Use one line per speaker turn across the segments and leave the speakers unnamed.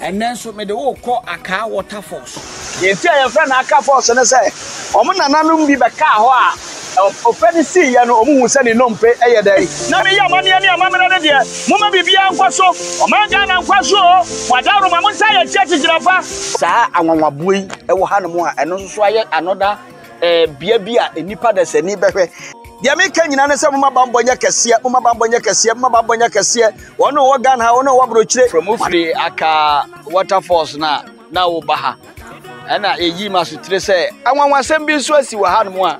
and then so me the whole call a car waterfalls.
Yes, your friend Aka Force and say, Omana Nanum be the car. Offended see and Omu send no pay a day. Namia money and your mamma, Mama be beyond Quasso, Omagan and Quasso, Madame Mamma Church in Rafa. Sir, I want my boy, Ewahanamua, and also another beer, a nipa that's a neighbor. The American Yanasa Mabamboya Cassia, Mabamboya Cassia, Mabamboya Cassia, one organ, how no wabroche from the Aka waterfalls now Baha. And I must say, I want some be so as you had more.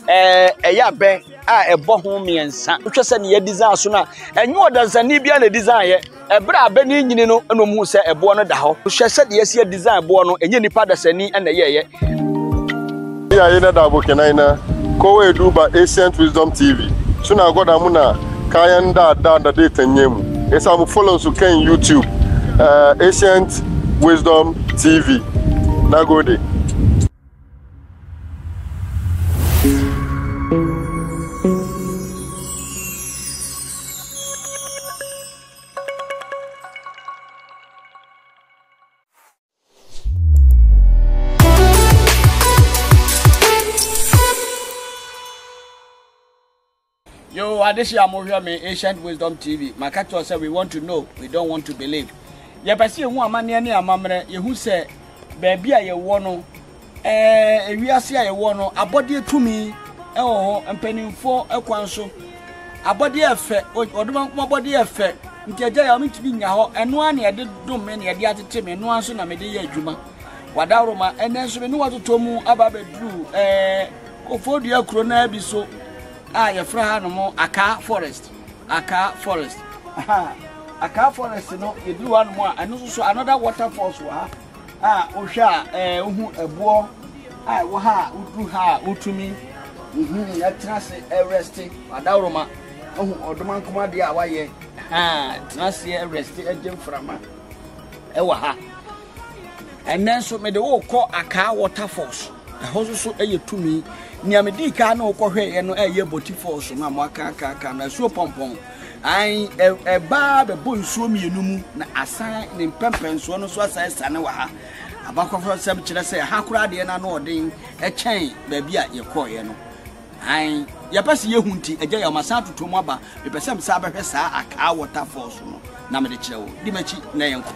A yabe, a bohome and son, which is a design sooner, and you are the Zanibian desire, a bra benino, and no more say a buono da ho, which said yes, your design buono, and any part of Sani and the year.
Yeah, in a double canina, Kowe Duba Ancient Wisdom TV. Soon I got a muna, Kayanda, down the date and yem. Yes, I'm following so can YouTube, Ancient Wisdom TV. Nagode.
Yo, this year I'm here, me Ancient Wisdom TV. My catcher said we want to know, we don't want to believe. Yeah, but see one man near Mamre, who said, baby, I want we are see I want a body to me, and penning for a council. A body effect, or my body effect. Until I mean to be now, and one I did do many a other team, and one soon I made a juma. Wadaroma, and then so know what to Tomu about Drew, go for the crona be so. Ah, your friend, no more Aka Forest. Aka Forest. Aka Forest, no, you do one more, and also another waterfalls. Ah, Osha, a boar. Ah, waha, utuha, utumi. That transit arrested. Adaroma. Oh, the man come out the away. Ah, transit arrested a gem from Ewaha. And then so made the whole call Aka waterfalls. The house so to me. Niamedika no kohwe no eye boti force na mwaka na so pompon ai e ba be bonsuo mienu mu na asan ne pempenso no so asan sane wa ha abakofo sem kire se ha kura de na no odin e chen ba bia ye koye no ai ya pese ye hunti eja ya masan tutu mu aba be pese msa ba hwe sa aka water force no na me de kire wo di machi na yenko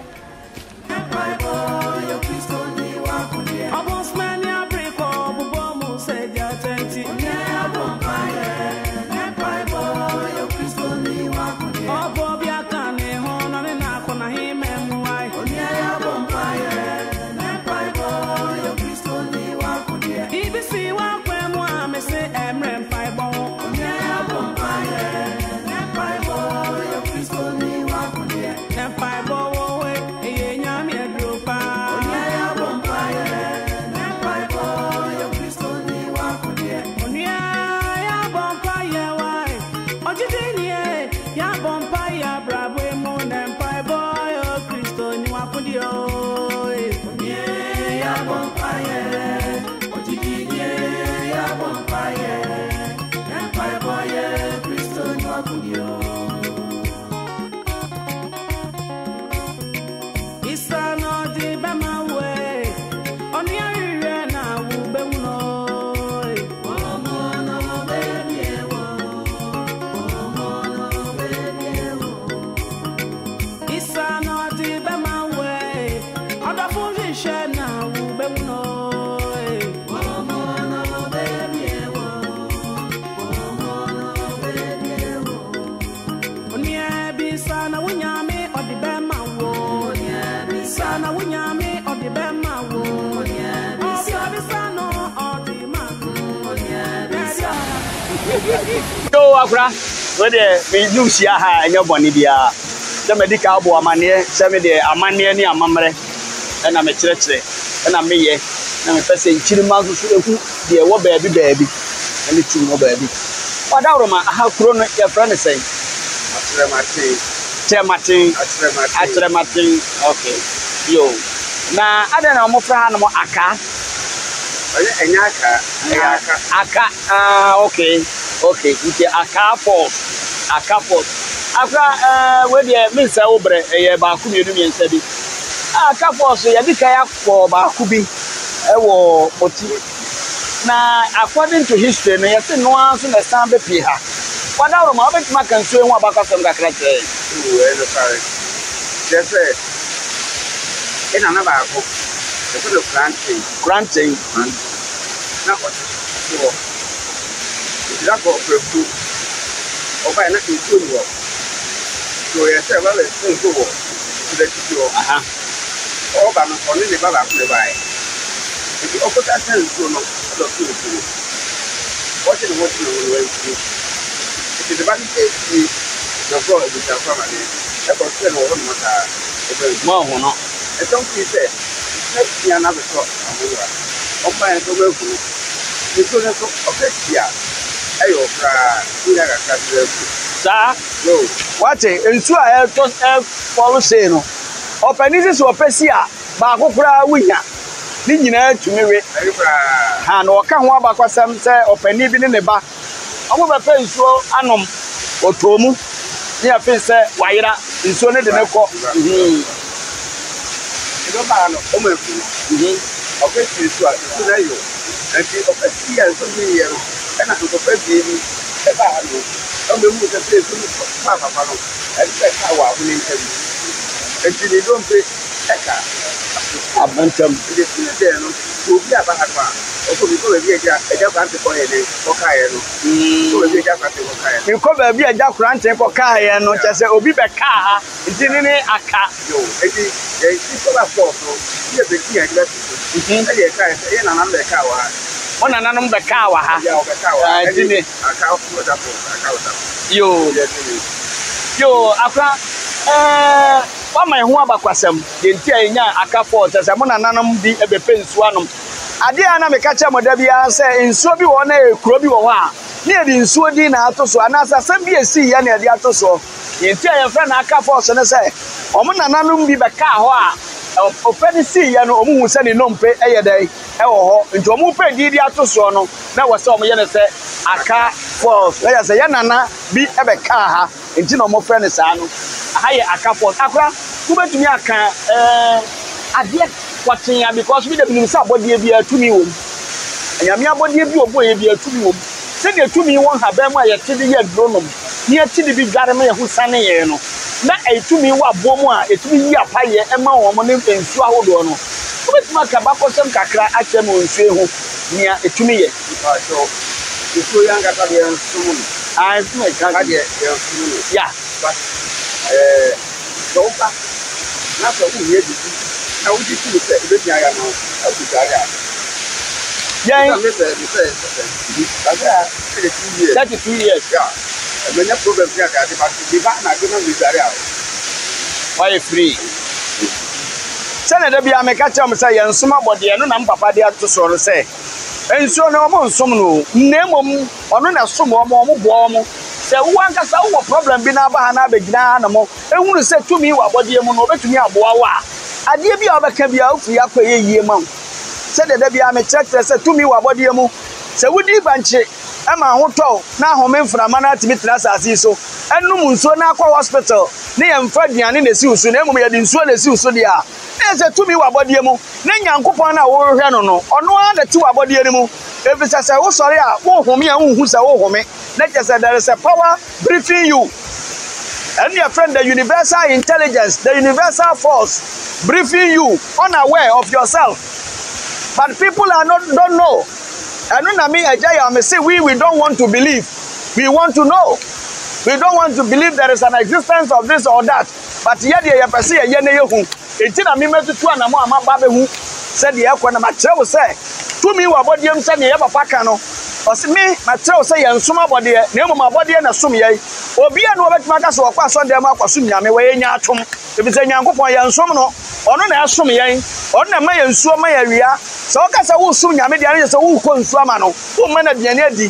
Yo, Akra, where the Lucia and your bonny dear. The medical boy, Amania, send me the Amania near Mamre, and I'm a church, and I'm me, and I'm passing Chilimas, the war baby, and the two baby. What Aroma, how grown your friend is saying? Martin, okay. Yo, now I don't know more friend more Aka. Aka, okay. Okay, it's a couple. After where the Miss Obre, a Baku, and said it.
aka force ya dika ya kɔ baako bi ɛwɔ oti na according to history no yɛse no anso na san be pie ha wada ro ma obetuma kan so ehu abakasɛm kakra kyerɛ
no sorry just say ina na baako ɛfɛ de granting na ko so ila ko Brefo oba na nso ni wo so yɛsɛ ba le nso wo de tio aha oba no ɔne ne baba ko le bai eti okota senso no do tuo what is what you will do eti de ba ni eti no go e ta kwa mane e ko se no no ta e be
mo ho no
e ton ki se e ya na be so amura o pa en to be ku ni so ne so o pe tia ayo fra ina ga ka se
sa
no
wate nsu a e to e follow say no opanisi so opesi a ba akokora wunya ni nyina tumiwe
ayo fra
ha no ka ho abakwasam se opani bi ne ba omo be pe nsuo anom otomu ni afi se wayira nsuo ne de ne kɔ
do ba no o me fu o pe ti so a so na yo enti o pe ti ya so ni ye no e na to pe bi ni e ba no o me mu se pe so ni pa no e pe ka wa hu ni ntabi enti ni do pe e ka
abantam
de ti de no o bi aba ha pa o ko bi ko be eja kwa nte ko ye ni o ka ye no ko be eja kwa nte ko ka ye
ni ko ba bi eja kurante ko ka ye no kyese obi be ka ha nti ni aka
yo enti e ti so ba so so ye be ti ya e ye ka ye na na be ka wa
ona nanom be ka wa ha
ya o be ka wa
nti ni
aka o da po aka o da
yo akwa wa mai ho abakwasam de nti anya aka for kyese mo na nanom bi ebe pe nsu anom ade a na me ka che moda bia se nsuo bi wo na ekuro bi wo ho a ne edi nsuo di na atoso anasa sam bi esi ya na edi atoso yenti aye fra na aka force ne se omo nananom bi be ka ho a ofeni si ya no omo hu se ne nompe eye dai e wo ho nti omo pe di atoso no na wo se omo ye ne se aka force ya se ya nana bi e be ka ha nti na omo fra ne sa no aha ye aka force akra kubetumi aka ade watching ya because we dey believe say body bi atumi wom anyame abody bi oboye bi atumi wom say dey atumi won ha ba mu ayete de ye dronom ni ati de bi dware ma ye hu sane ye no na atumi wa bomu a etumi yi apaye e ma won mo ne nsu ahodo no obetuma ka ba kosem kakra ache mo nsu ehu ni etumi ye
so iso yanga ta de nsu mu
I me ka
de nsu
ya
but so pa na so ku ye di na wuji tu se be ti aya no a ku ta ya
yeah
me se aga
32 years
yeah me na problem ya ka de ba di ba na go na mi dare a
why free sene da bia me ka cha mo say ye nsoma bode no na mpapa de ato so no say ensuo no mo nsom no nemom ono na som mo bo mo se wo ankasa wo problem bi na ba ha na begina na mo ehunu se tumi wa bode mu no obetumi aboa wa ade bi a obeka bia ofi akoye yie ma se da bia me check se tumi wa bode mu se wudi banche ama ho to na ahome mframa na atimi tena asase so enum nsuo na akwa hospital ne ye mfa duane na si usu na emum ye di nsuo na si usu dia na se tumi wa bode mu na nyankopon na wo hwehwe no no ono a da ti wa bode ni mu efisa se wo sori a wo home a wo hu se wo home na se there is a power briefing you and your friend the universal intelligence the universal force briefing you unaware of yourself but people don't know. And when me Agya me say we don't want to believe. We want to know. We don't want to believe there is an existence of this or that. But yet ye pese ye ne yehu. Enti na me metutu anamo amaba be hu. Said ye kwa na ma kire say to me wa bodiem say ne ye papa ka no. O se me ma kire say ye nsoma bode na emu ma bode na som ye. Obi a no obetuma ka so kwa so dem akwaso nyame we nya atom. Ebi say nyankopon ye nsom no. Ono na asom ye. Ono na ma ye nsuo ma ye wia. So okasa wo sum nyame dia na se wo ko nsu ama no wo ma na diane adi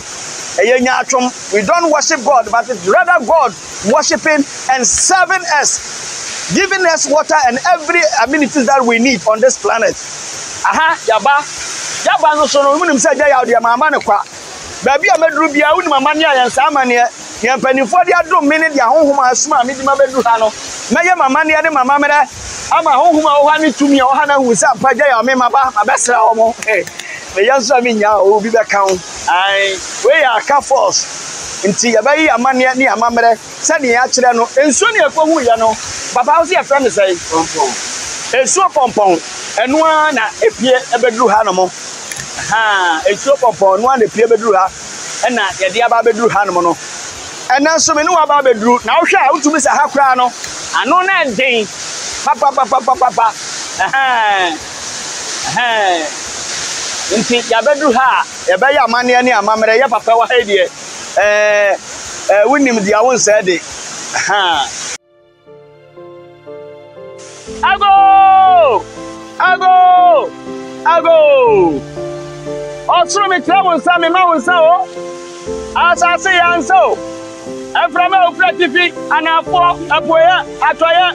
enya atwom we don't worship God but it's rather God worshiping and serving us giving us water and every amenities that we need on this planet aha yaba no so no munim se Agya ya de mama ne kwa ba bia meduru bia woni mama ne ayansa ama ne nya panifo de adom me ne de ahonhom asoma me di ma bedu ha no meye mama ne de mama mere ama ahonhom a wo ha ne tumi a wo ha na hu sa pa gya ya me maba abesra wo mo me yanso me nya obi be kan ai we ya ka force nti ya bayi amane ne amamere se ne ya kire no enso ne ekohu ya no baba wo se ya fra ne sai pompon esuo pompon eno na epie ebeduru ha no mo esuo pompon no na epie beduru ha na ye de aba beduru ha no no ena so me no aba beduru na wo hwa a utumi sa ha kra no ano na den papa nti ya beduru ha ye be ya amane ne amamere ye papa wa ha die wonim dia won sa de Ago! Osuru mi tira wonsa mi ma wonsa o. Asase yanso. Eframa operatifi anafo apoya atoya.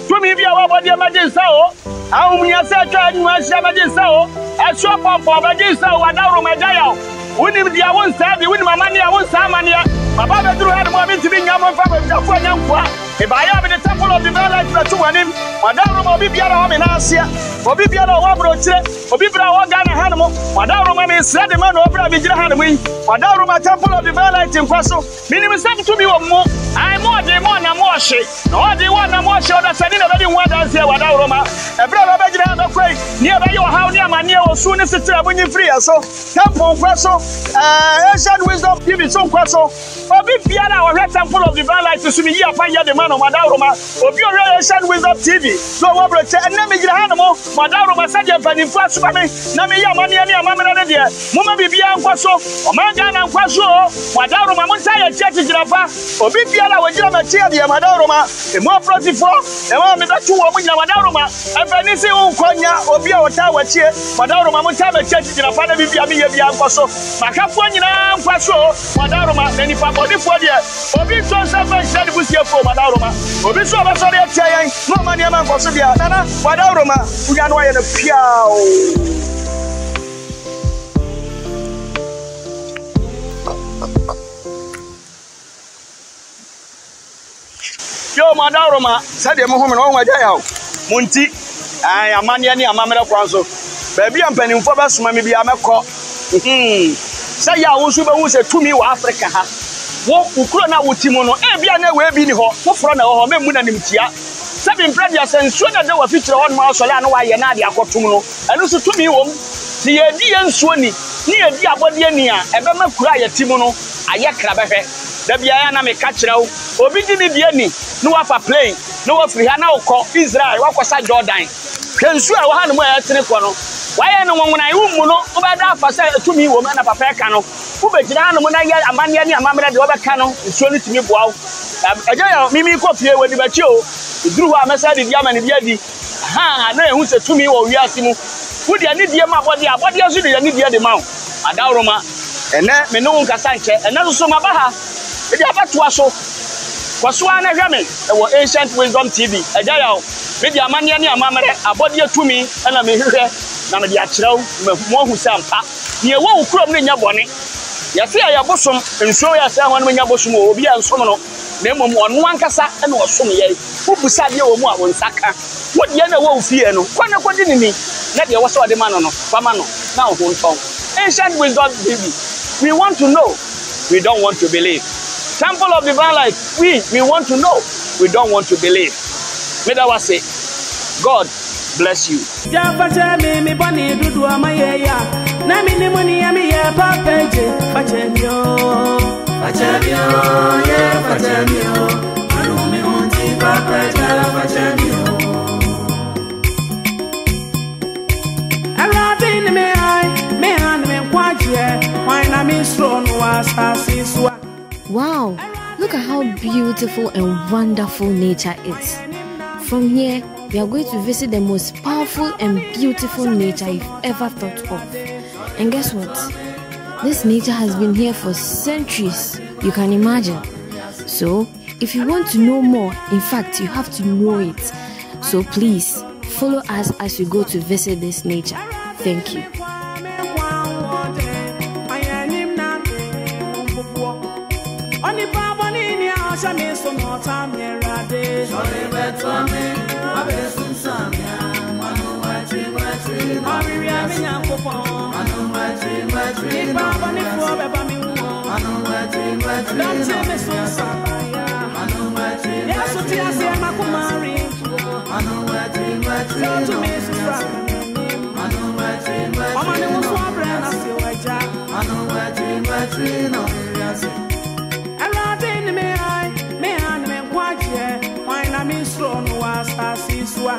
Tumi bia wa bodi emergency o. Ahumnya se atwa anwa hia emergency o. Eso pompo emergency o wadawro magaya o. Wonim dia wonsa bi wonim amane ya wonsa amane ya. Baba beduru ha mo mi tibi nyamo fa ba jafo nyankwa. Ibaya be the temple of the light na to wanim. Wadawro obi biara ho me na asia. Obi biara wa brochire, obi bra wa Ghana hanmo. Wadawro ma me sra de ma no obra bi gira hanmo yi. Wadawro ma temple of the light in kwaso. Minim sem to mi wo mo. Ai mo de mo na mo hye. Na o de wa na mo hye o da sani na be di ho adanse wadawro ma. Ebra ba be gira ba kwai. Ni e be yo haw ni amane o su ni sitira bunyi free so. Temple kwaso ancient wisdom TV so kwaso. Obi biara o temple of the light so mi yi afa ya de ma no wadawro ma. Obi o ancient wisdom TV. So wa broche na me gira hanmo. Madaro masaje panifo asuma me na me ya mane ani amamena ne de moma bibia nkwaso o ma Ghana nkwaso madaro ma munta ya church jirafa obi bia la wajira ma chia de madaro ma e mo protifo e ma me datu wo munya madaro ma afani se unkonya obi a wota wachie madaro ma munta ma church jirafa na bibia me ya bia nkwaso makafo nyina nkwaso madaro ma na nipa bodifo de obi so safa shade busiefo madaro ma obi so ba so de tia yan no ma ne ma nkwaso bia nana madaro ma no I am a piao. Yo, Madaroma, said the Mohammed on my day out. Munti, I am Mania, Mamma Quanso. Baby, I'm penning for us, maybe I'm a cop. Say, I was to me, Africa. What Ukraina would Timono, Ebiana will be in hot, for an hour, Munanimtia. Seven previous and soon as they were featured on Marsolano, I and Nadia Cotuno, and also to me, the idea and Swani, near Diabodiania, a Bama cry at Timono, Ayakrabe, the Biana me catch now, Obidini Diani, no upper plane, no Afriana call Israel, what was I Jordan? Can swear one way at Telecono. Why no one when I know about that for say to me, woman of a pecano, who bet down when I get a man, a mamma, the other cano, and surely to me, wow. Agya mimi coffee when you bet you. Drew a message in Yaman Yadi. Ha, no, who said to me, or Yasimu. Would you need your body? What else do you need the amount? Adaroma, and then Menon Casanche, and also Mabaha. If you have to also. Kwaswana Yame, our ancient wisdom TV. Agya, with your money and your mamma, a body to me, and I'm here. None of the actual, more who sampa. Near one crumb in your bonnet. You see, I have bosom, and show yourself when your bosom will be a summoner. Name one cassa and was some ye. Who beside you or more one saka? What Yana won't fear no? One of what didn't me? Let you also the man on Famano. Now, one song. Ancient wisdom TV. We want to know. We don't want to believe. Temple of divine light. We want to know. We don't want to believe. May I say, God bless you.
Wow, look at how beautiful and wonderful nature is. From here, we are going to visit the most powerful and beautiful nature you've ever thought of. And guess what? This nature has been here for centuries, you can imagine. So, if you want to know more, in fact, you have to know it. So please, follow us as we go to visit this nature. Thank you.
Only
osha me so no time yerade sorry beto me abesun samia manu watri mari ami nyankopon manu watri baba ni fo beba mi wo manu watri don't tell me so samia manu watri yes so ti ase makumari manu watri to me so manu watri mama ni wo so abra na se waja manu watri no yase Everything me I me kwaje why na me strong was asiswa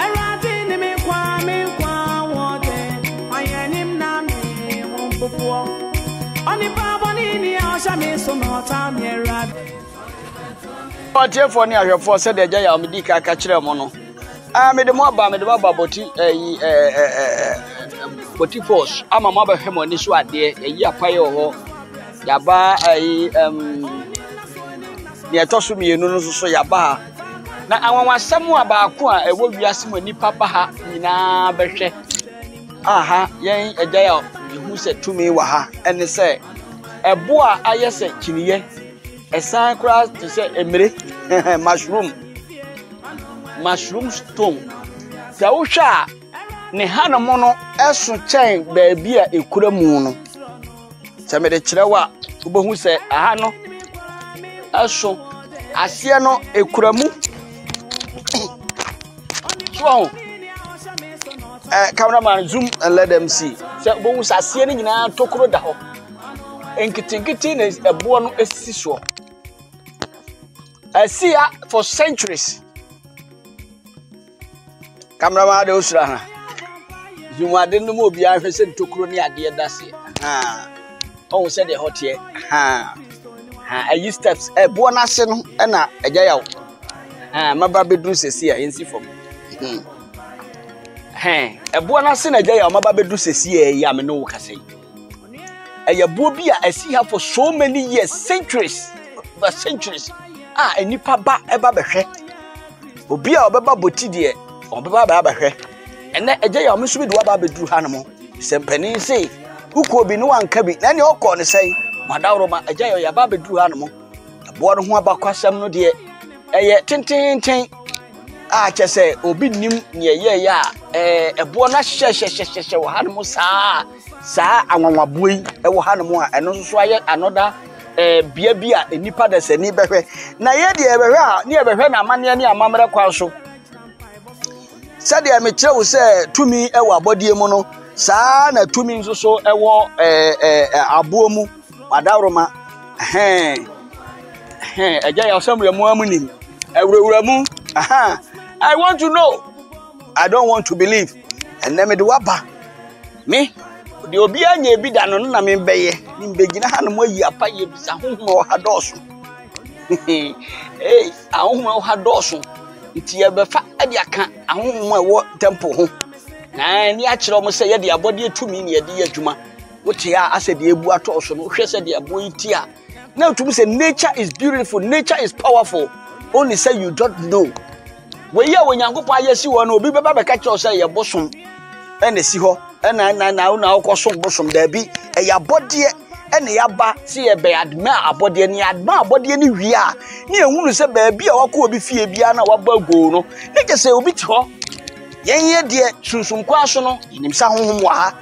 Everything me kwa wode why anim na me wonpopo Oni baba ni asha me so no time yerad
Otiefo ni ahwefo se de Agya ya omdi ka kire mo no me de mo ba boti force ama mo ba hwemo ni so ade yi apaye ho yaba ne etoso mienu no so yaba na anwanwasem abaako a ewo wiase mo nipa ba ha nyina behwe aha yen Agya ya hu se tumi wa ha ene se ebo a ayese kiniye esan kra to se emire mushroom stone sa wo hwa ne hanamo no eso chen ba bia ekura mu no se me de kirewa ubohu se aha no aso ase no ekuramu so cameraman zoom and let them see se ubohu se ase ni nyina tokoro da ho enkitingiti na ebo no esisi so asia for centuries cameraman de usra ha zoom ade no mo bia hwe se tokoro ni ade da se oh said the hot here ayi steps ebo na se no na Agya ya maba bedru sesi a yensi fom ebo na se na Agya ya maba bedru sesi a ya me no kasai ebo bi a asi ha for so many years centuries enipa ba eba behwe obi a obeba boti de obeba ba behwe ene Agya ya me so bi do ba bedru ha no mo sempani sei uko bi no anka bi na ne okọ ne sei madawroma Agya ya ba bedru ha no mo ebo no ho abakwasam no de eye tententen a chese obi nim ne ye ya ebo na hye wo ha no mo saa anwanwaboyi e wo ha no mo a eno so aye anoda bia bia enipa da sani behwe na ye de behwe a ne behwe na amane ne amamre kwa so sade me kire wo se tumi e wo abodie mu no saa na tumi nso so ewo abo mu madawroma Agya ya osamre mu amunim ewurawura mu I want to know I don't want to believe and me de waba me de obi anya bi da no na me beye ni mbegina ha no mo yi apaye bisa honhom ha doso ahonhom ha doso nti ye befa ade aka ahonhom ewo temple ho ni a kire mo se ye de abode tumi ne ye de adwuma wote ya ase de ebu atoso no hwe se de aboyi ti a na to say nature is beautiful nature is powerful only say you don't know we ya wonyankopon ayesi wo na obi beba beka kire say ye bosom ene si ho na okosom bosom da bi ya bode ene ya ba se ye be adma abode ni adma abode ni wi a ni ehunu se ba bi a wako obi fie bia na waba go no ne ke se obi ti ho yenye de sunsun kwa so no nim sa honhom wa ha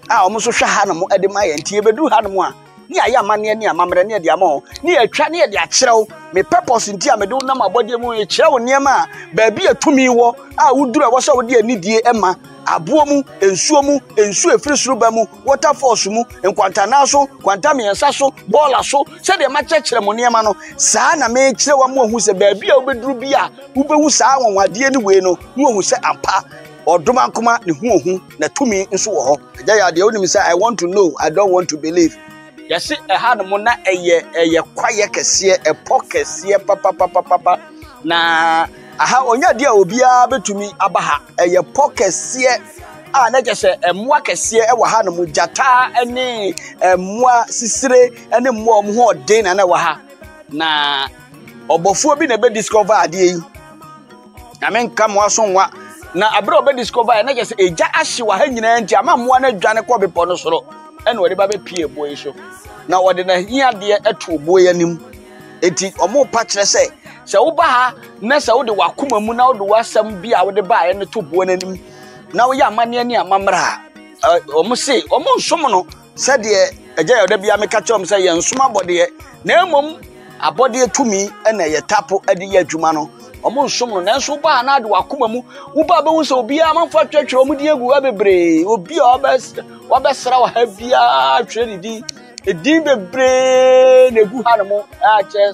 a omo so hwa ha na mo ade ma ye ntie bedu ha na mo a ni aya mane ni amamre ni de ama ho ni atwa ni de akyerew me purpose nti a me do na mabode mu e kyerew niema ba bi atumi wo a wudura wo so wo de anidie ema abo mu ensu efiri suruba mu water force mu enkwanta na so kwanta miensa so bola so se de ma kyekere mo niema no saa na me kyerew mo hu se ba bi a obeduru bi a ubehu saa wonwade ni we no no hu se ampa odoma nkoma ne hu ohu na tumi nso wo ho Agya ya de onim say I want to know I don't want to believe yes ha no mo na eye kwaye kese epokese papa na aha onya dia obia betumi abaha eye pokese a na jese emwa kese e wa ha no mu jata ene emwa sisire ene emwa omho odin na wa ha na obofuo bi na be discover ade yi na menka mo asonwa na abro be discover na jese eja ahye wa ha nyina nti ama mo na dwane ko bepo no soro ene wode ba be pie boy so na wode na hia de eto boy anim
enti omo pa kire se wo ba ha na se wo de wakoma mu na wo de wasam bi a wo de ba ye ne to bo nanim na wo ya amane ani amamra omo se omo nsom no se de Agya yoda bia me ka chom se ye nsom abode na emom abode tumi na ye tapo ade ye adwuma no omo nsom no na nso ba na de wakoma mu wo ba be hu se obi a manfa twetwere omo di egu abebre obi a obesra wa ha bia twere di edin bebre na egu ha no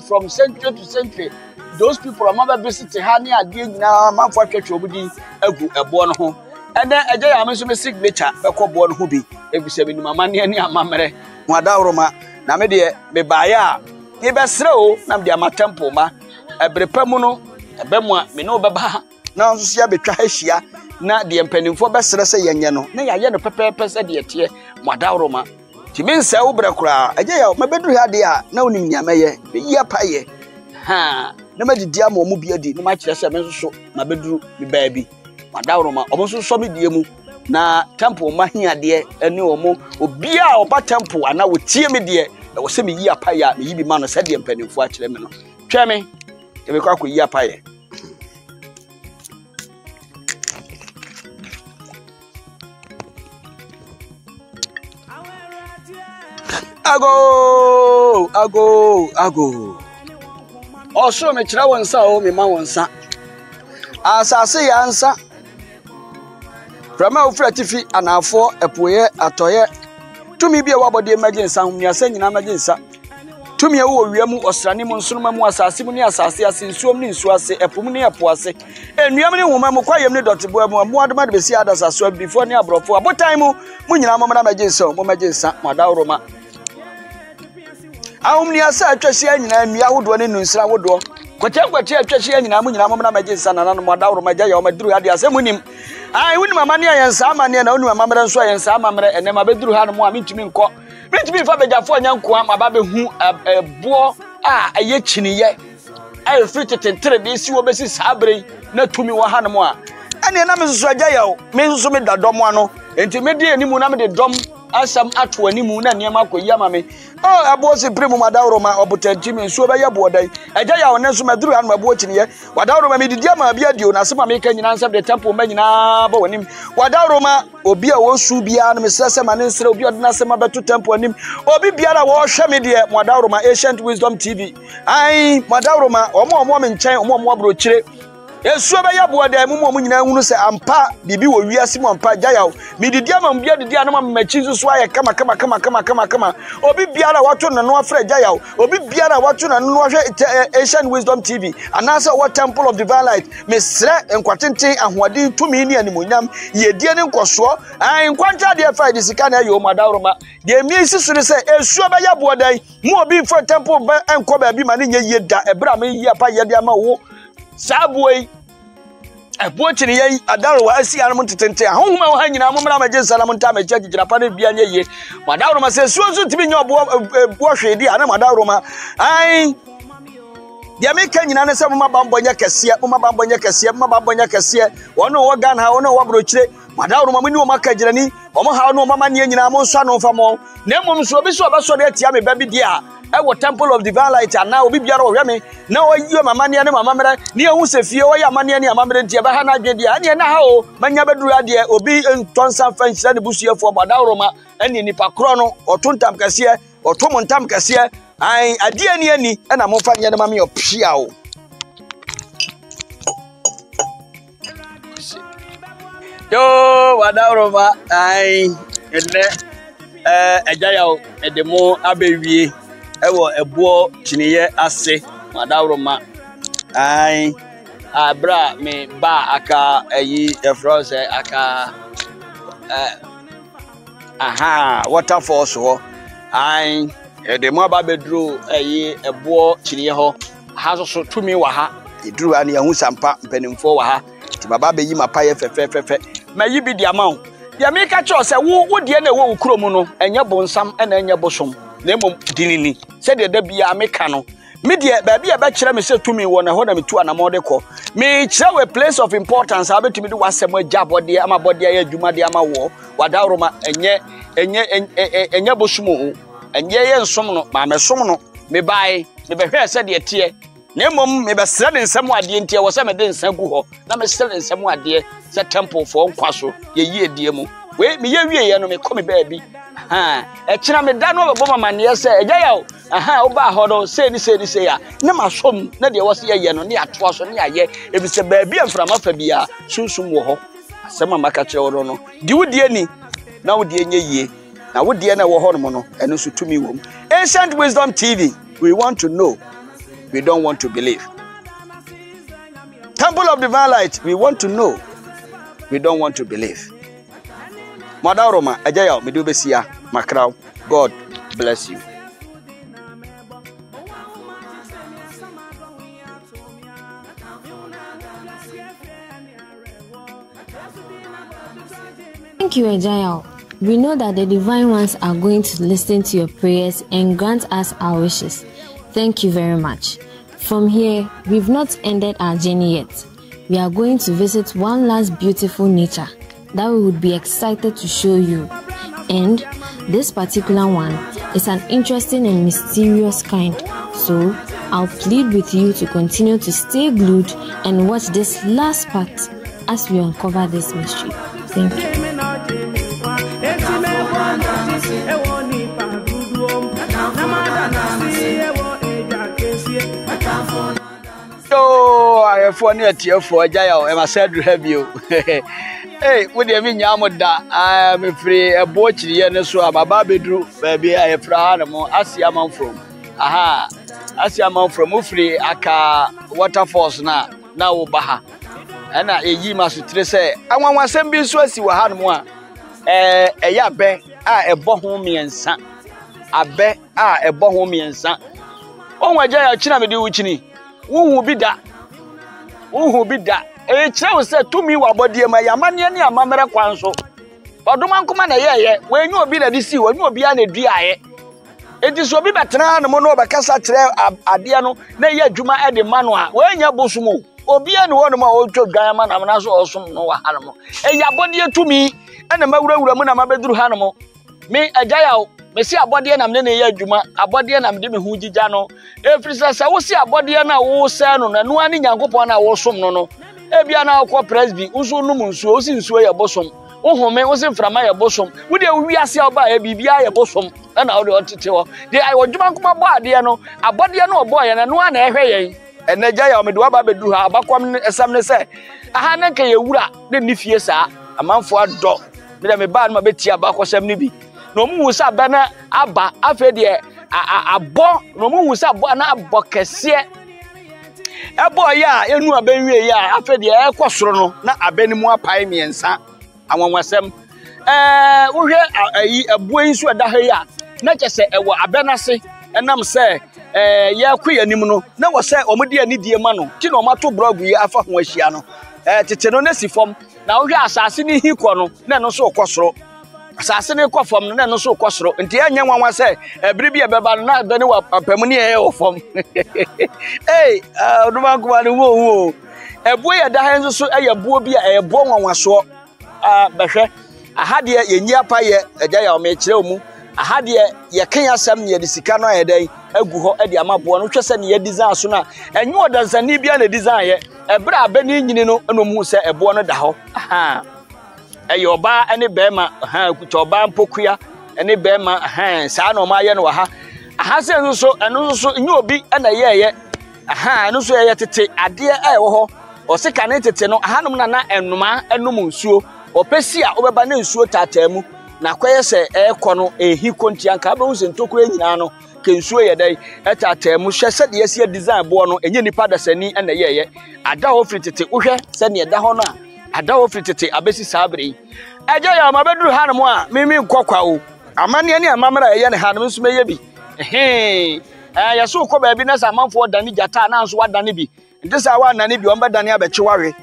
from century to century those people are mama visit ha ni ade nyina manfa twetwere omo di egu ebo no ho ene Agya ya me so me signature be ko bo no ho bi ebise be ni mama ne ani amamere mo adawroma na me de me baaya e be sre o na me de amatempo ma Brefo mu no ebe mu a me no beba na nso sia betwa ahia na de mpanimfo be sre se yenye no na ya ye no pepepe se de ete mo adawroma ti me nsa wo brekura Agya ya me beduru ha de a na onim nia meye be yi apaye ha na me didi ama omu bi adi na ma kire se me nso ma beduru me baabi mo adawroma obo nso so me die mu na temple mahiade ene omo obia oba temple ana wotie me de wo se me yi apaya me yi bi ma no se de mpanimfo a kire me no twa me e be kwa ko yi apaya ago oso me kire wonsa o me ma wonsa asase ya nsa Frama ufratifi anafo epoye atoye tumi bia wabode emergency humiase nyina emergency tumi e wo wiamu osrane mu nsunuma mu asase mu ni asase ase nsuom ni nsu ase epum ni epo ase enuam ni homa mu kwayem ni dotebo mu adoma de besi adasa so before ni abrofo abotan mu nyina mo na emergency mo emergency madawroma awum ni asa atwahia nyina nua hodo ne nunsira hodo kwache atwahia nyina mo na emergency na no madawroma Agya ya o maduru ade ase munim ai wuni mama ne ayensa amane na wuni mama mre nso ayensa amamre ene ma beduru ha no mo amitumi nko mitumi fa bejafo nyanko ama ba be hu ebo a aye chiniye ai frite tentere de si wo besi sabre na tumi wo ha no mo a ene na me nso Agya ya o me nso me dadom ano enti me de animu na me de dom asam ato animu na niam akoyi amame abo se premu madawroma obutanti me nso be ye bodan Agya ya wona nso maduru han mabo chiniye wadawroma me didi ama bia dio na sema me ka nyina nsam de temple ma nyina ba wonim wadawroma obi a wonsu bia na me sese ma ne nsere obi odina sema beto temple anim obi biara wo hwe me de wadawroma Ancient Wisdom TV ai wadawroma omo me nchen omo abro chire Yesu be ya boda mu nyina hunu se ampa bibi wo wiase mu ampa Agya ya me didi ama mbia didi anama machi so aye kama obi biara wato na no afra Agya ya obi biara wato na no hwe Ancient Wisdom TV anasa what Temple of Divine Light mesre enkwatenten ahoade tumi ni animonyam yedie ne nkoso ai nkwanta de fa de sika na yo madawroma de mi sisure se Yesu be ya boda mu obi for temple enko ba bi ma ne nye yeda ebra me yi apa yede ama wo Sabway Abochini ye adarwa asi anum tetente ahoma wo hanyina momra maje salamu nta maje gigirapa na bia nye ye madawroma se suozu tibi nye obo hwedi ana madawroma ai dia meka nyina ne se moma bambonya kese wono wo gan ha wono wo brochire madawroma muni wo maka girani omo ha no mama ne nyina mo nso no famo na mom so obi so obaso de atia me babi dia ewo Temple of Divine Light na obi biara ohwe me na oyiwe mama ne mama mere ne ehu se fie wo ya mama ne mama mere ntia ba ha na adwedi ane na ha o manya beduru ade obi ntonsa fanhyira ne busuefo madawroma ane nipa kro no otontam kase otomontam kase ai ade ani na mo fa ne mama yo pia o yo madawroma ai ene Agya ya o edemo abewie ewo ebo chiniye ase madawroma ai abra me ba aka eyi efrose aka waterfall so ai edemo aba bedru eyi ebo chiniye ho ha so tumi wa ha edru ani yahu sampa mpanimfo wa ha ti baba be yi mapaye fefe ma yi bi diamao ya me ka cho se wo die na wo ukromu no enye bonsam na enye bosom na mom dinini se de da bia meka no me de ba bia ba kire me se tumi wo na ho na metu anamode ko me kire we place of importance abetumi de wasem agabode amabode ya adwuma de ama wo wadawroma enye bosom ho enye ye nsom no ma me som no me bai me be hwe se de tie na mom me be sre de nsem ade ntie wo se me de nsan gu ho na me sre de nsem ade se temple for nkwa so ye yi edie mu we me ye wie ye no me kɔ me ba bi e kira me da no be boma mane se Agya ya o ba ho do se ni ya na ma som na de wo se ye no ne ato so ne aye e bi se ba bi amframa fa bia sunsum wo ho asema maka kire wo no di wudie ni na wudie nye yie na wudie na wo ho no no eno so tumi wom. Ancient Wisdom TV, we want to know, we don't want to believe. Temple of Divine Light, we want to know, we don't want to believe. Madaroma Agya ya me do besia makraw. God bless you.
Thank you, Agya. We know that the divine ones are going to listen to your prayers and grant us our wishes. Thank you very much. From here, we've not ended our journey yet. We are going to visit one last beautiful nature that we would be excited to show you. And this particular one is an interesting and mysterious kind. So I'll plead with you to continue to stay glued and watch this last part as we uncover this mystery. Thank you.
Oh, I have one year for Agya ya e ma said have you. Hey, we dey me nyamoda I am free a bochiri ye ne so ababa bedru baby I fra na mo asia man from asia man from free aka waterfalls na wo ba ha na eyi ma so tire se anwanwasem bi so asi wa ha no mo a eya be a ebo ho miensa abe a ebo ho miensa onwa Agya ya kina me di wuchini wuhu bi da kire se tumi wa bodie ma ya mane ne amamere kwan so odoma nkoma na ye wenyu obi na disi wenyu obi a na duaye enti so obi betena na mo no obekasa kire ade no na ye adwuma e de manu a wenya bosumo obi a ne wo no ma o twadwan ma na na so osom no wa ha no mo ya bodie tumi na mawurawura mu na mabeduru ha no mo me Agya ya me si abode na me na ye adwuma abode na me de me hu gigya no efrisa sa wo si abode na wo se no na no ani Nyankopon na wo som no ebia na akwa presby uso num nsuo osi nsuo ye bosom ohome osi mframa ye bosom wo de wi ase oba ye bibia ye bosom na wo de otete ho de ai odwuma nkoma bo ade no abode no obo ye na no na ehwe ye ene Agya ya me de waba beduru ha abakwam esam ne se aha na ka ye wura de nifie saa amanfo ado me de me ba no mabeti abakwasam ne bi no mu wusa bana aba afa de abo no mu wusa abo na abo kese ebo ya enu abenwie ya afa de ekosoro no na abanimu apai miensa anwanwasem wohwe ayi abo yi so da ha ya na kyese ewo abenase enam se ya kwayanim no na wo se omudi ani die ma no ti na omato blog yi afa ho ahia no tete no na sifom na wohwe asase ni hiko no na no so okosoro asase ne kofom na no so okosoro nti anya nwanwa se ebiribi ebeba na bene wa pamuni e ofom oduma kuma no wo ebo ya da han so ebo bi a ebo nwanwaso behwe ahade yenyi apaye Agya ya o me kire omu ahade ye kan asam ne de sika no ayedan agu ho e de amabo no hwese ne ye design so na enyu odansani bia na design ye ebra abani nyini no enomu se ebo no da ho eyoba ene bema kutoba mpokua ene bema saa no ma ye no ha se nso eno nso nyu obi na ye eno so ye tete ade wo ho o se ka ne tete no hanom na enuma enum nsuo opesi a obeba na nsuo tatamu na kwaye se ekọ no ehi kontia nka ba hu ntokura nyina no ke nsuo ye dai etatamu hwese de ye design bo no enye nipa dasani na ye ada ho firi tete uhwe se ne da ho no a ada wo fitete abesi sabre Agya ya mabeduru hanom a mimi nkokwa o amane ne amamra ye ne hanom nso meye bi ya so ko ba bi na samanfo dani jata na nso wadane bi ntisa wa nane bi omba dane abechiwawe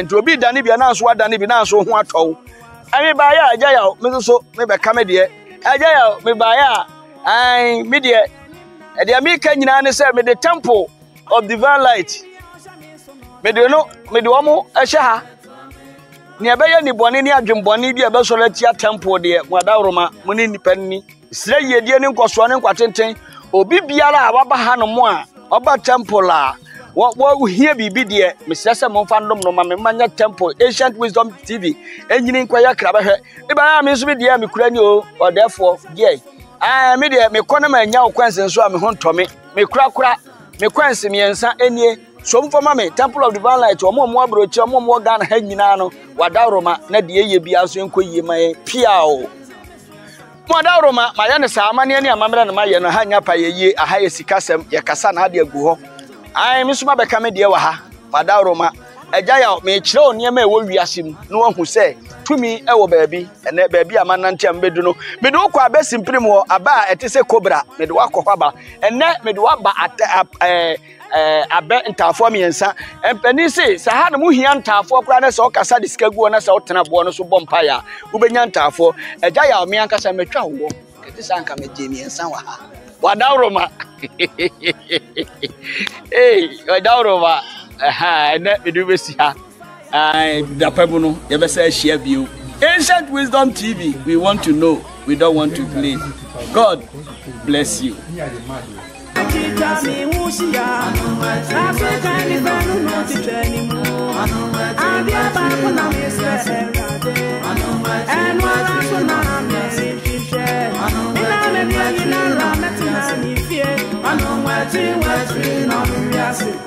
nti obi dane bi na nso wadane bi na nso ho atọ ami ba ya Agya ya me so me be ka me de Agya ya me ba ya ai me de mi ka nyina ne se me the Temple of Divine Light me de omo ehye ha ni abeye ni bone ni adwembone bi abeso latia temple de wadawroma muni nipanni sire yedie ni nkoso ne nkwatenten obi biara waba hanom a oba temple a wo hia bibi de mesese mo fa ndom no ma me manya temple Ancient Wisdom TV enyini nkwaya kraba hwe iba me so bi de me kura ni o therefore ye me de me kona ma nya okwanse so a me ho ntome me kura me kwanse miensa enie so mfoma me Temple of Divine Light omo abrochi omo Ghana ha nyina no wadaroma na de ye bia so enkoyie maye pia o Modaroma ma ya ne sa amane ne amamre ne maye no ha nya pa ye aha ye sikasem ye kasa na ade agu ho ai me suma beka me de wa ha Modaroma Agya ya me kire oniema e wo wiase mu no wahu se tumi e wo baabi ene baabi amanante ambedu no me de wo abesimprim ho aba etese cobra me de wakọ aba ene me de waba abe ntafo miensa empani se sa ha na mu hia ntafo kra na se o kasa de sika guo na se o tena bo no so bompa ya wo benya ntafo Agya ya me ankasa metwa wo kete sa anka me je miensa wa ha Modaroma Modaroma na me do be si ha da pabuno ye be say share view Ancient Wisdom TV. We want to know, we don't want to believe. God bless you.
I know